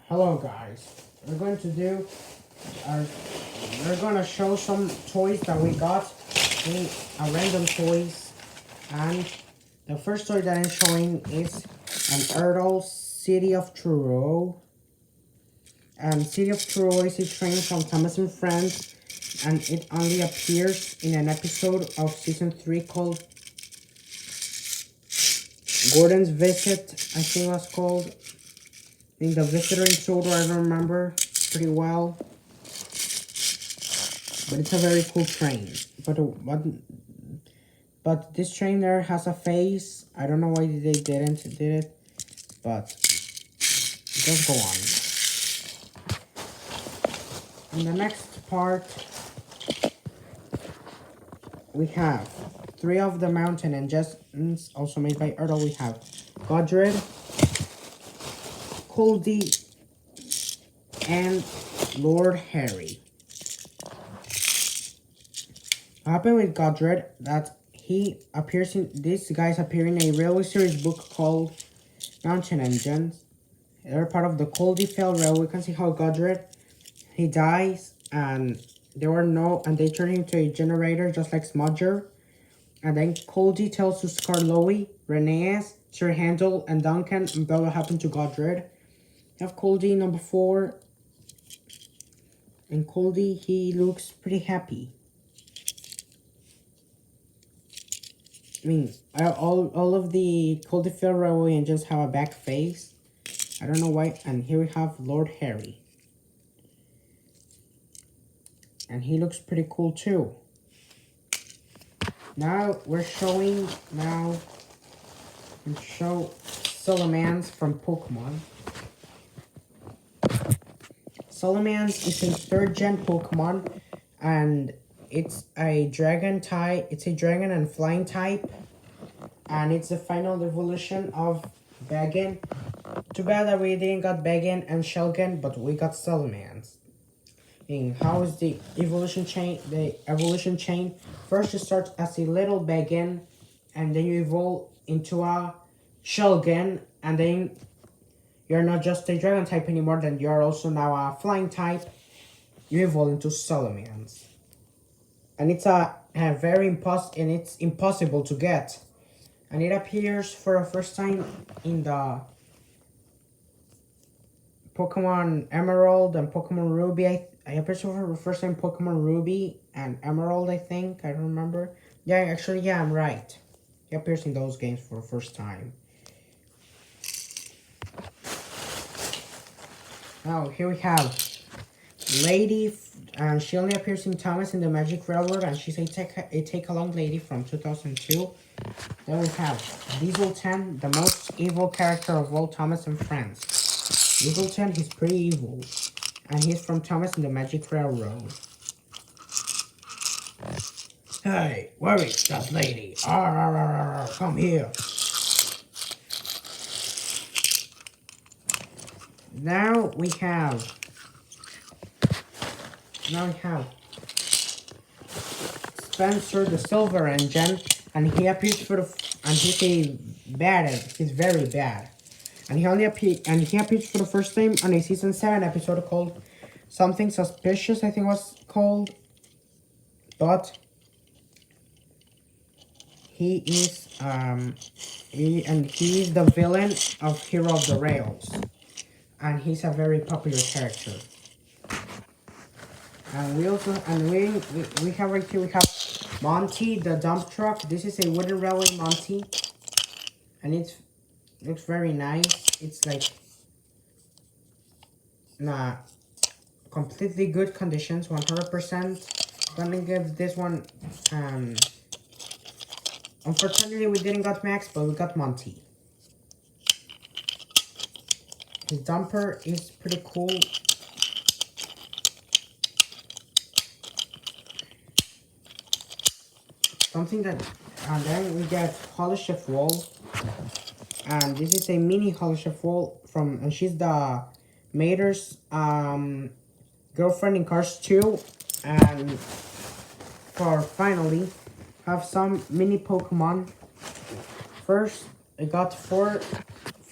Hello guys, we're going to do our, we're going to show some toys that we got, random toys, and the first toy that I'm showing is an Ertl City of Truro. And City of Truro is a train from Thomas and Friends, and it only appears in an episode of season 3 called Gordon's Visit, I think it was called. In the Visitor in Truro, I don't remember pretty well. But it's a very cool train. But this train there has a face. I don't know why they did it. But just go on. In the next part, we have 3 of the Mountain Engines, also made by Ertl. We have Godred, Coldy, and Lord Harry. What happened with Godred that these guys appear in a railway series book called Mountain Engines. They're part of the Coldyfell Railway. We can see how Godred, he dies, and they turn him into a generator just like Smudger. And then Coldy tells to Skarloey, Rheneas, Sir Handel, and Duncan about what happened to Godred. We have Coldy number 4. And Coldy, he looks pretty happy. I mean, all of the Coldyfell Railway engines have a back face. I don't know why. And here we have Lord Harry. And he looks pretty cool too. Now we're showing, show Salamence from Pokemon. Salamence is a 3rd gen Pokemon, and it's a dragon type. It's a dragon and flying type, and it's the final evolution of Bagon. Too bad that we didn't got Bagon and Shelgon, but we got Salamence. How is the evolution chain? First, you start as a little Bagon, and then you evolve into a Shelgon, and then you're not just a dragon type anymore. Then you're also now a flying type. You evolve into Salamence, and it's it's impossible to get, and it appears for the first time in the Pokemon Emerald and Pokemon Ruby. I appears for the first time Pokemon Ruby and Emerald, I think. I don't remember. Yeah, actually, yeah, I'm right. He appears in those games for the first time. Now, here we have Lady, and she only appears in Thomas in the Magic Railroad, and she's a take-along lady from 2002. Then we have Diesel 10, the most evil character of all Thomas and Friends. Diesel 10, he's pretty evil, and he's from Thomas in the Magic Railroad. Hey, where is that lady? Come here. Now we have Spencer the Silver Engine, and he appears he's very bad. And he appears for the first time on a season 7 episode called Something Suspicious, I think it was called. But he is he is the villain of Hero of the Rails. And he's a very popular character. And we have right here, we have Monty the dump truck. This is a wooden railway Monty, and it looks very nice. It's like completely good conditions, 100%. Gonna give this one unfortunately we didn't got Max, but we got Monty. His dumper is pretty cool. And then we get Holoshift Wall, and this is a mini Holoshift Wall and she's the Mater's girlfriend in Cars 2, and finally have some mini Pokemon. First, I got 4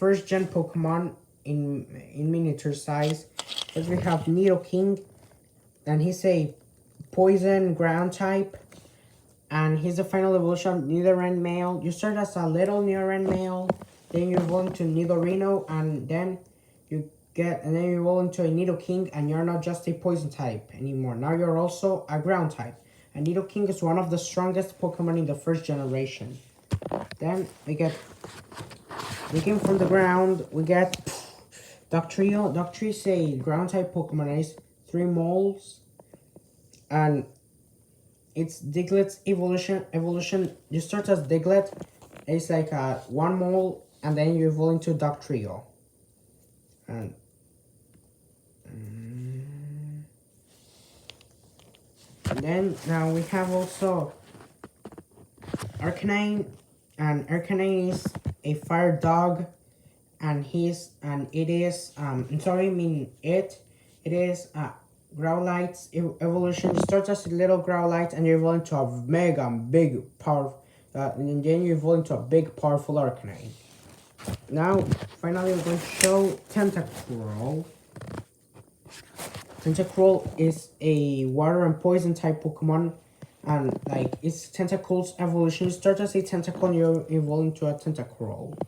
first gen Pokemon in miniature size. First we have Nidoking, and he's a poison ground type, and he's the final evolution of Nidoran male. You start as a little Nidoran male, then you evolve into Nidorino, and then you evolve into a Nidoking, and you're not just a poison type anymore. Now you're also a ground type. And Nidoking is one of the strongest Pokemon in the first generation. Then we came from the ground, we get Dugtrio. Dugtrio is a ground type Pokemon. It is 3 moles, and it's Diglett's evolution. You start as Diglett, it's like a 1 mole, and then you evolve into Dugtrio. And then now we have also Arcanine, and Arcanine is a fire dog, and it is Growlite's evolution. You start as a little Growlite, and you evolve into a mega big power, and then you evolve into a big powerful Arcanine. Now finally we're going to show Tentacruel. Tentacruel is a water and poison type Pokemon, and like its Tentacruel's evolution, you start as a Tentacle and you evolve into a Tentacruel.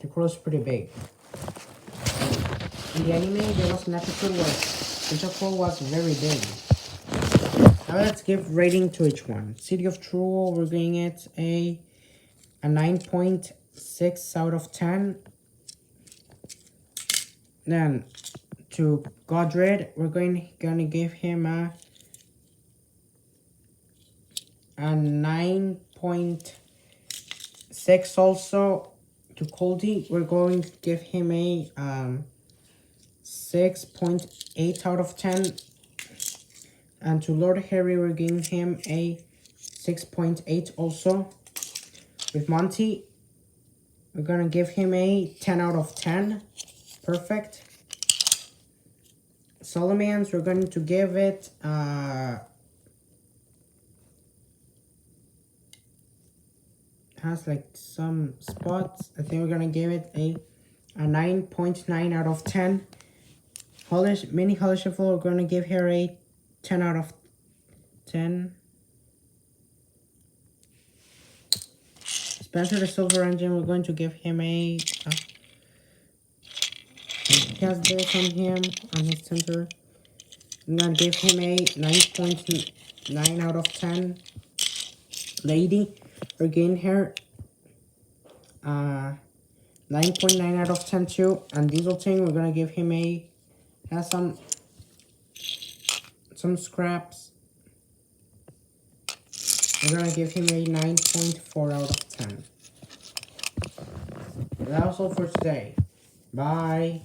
Tentacruel is pretty big. In the anime, there was an episode where Tentacruel was very big. Now let's give rating to each one. City of Truel, we're giving it a 9.6 out of 10. Then to Godred, we're gonna give him a 9.6 also. To Coldy, we're going to give him a 6.8 out of 10. And to Lord Harry, we're giving him a 6.8 also. With Monty, we're gonna give him a 10 out of 10. Perfect. Salamence, we're going to give it has like some spots. I think we're gonna give it a 9.9 out of 10. Mini Hollow Shuffle, we're gonna give her a 10 out of 10. Spencer the Silver Engine, we're going to give him a he has this on him, on his center. I'm gonna give him a 9.9 out of 10. Lady, we're giving her 9.9 out of 10 too. And Diesel Ting, we're gonna give him a, has some scraps. We're gonna give him a 9.4 out of 10. That was all for today. Bye.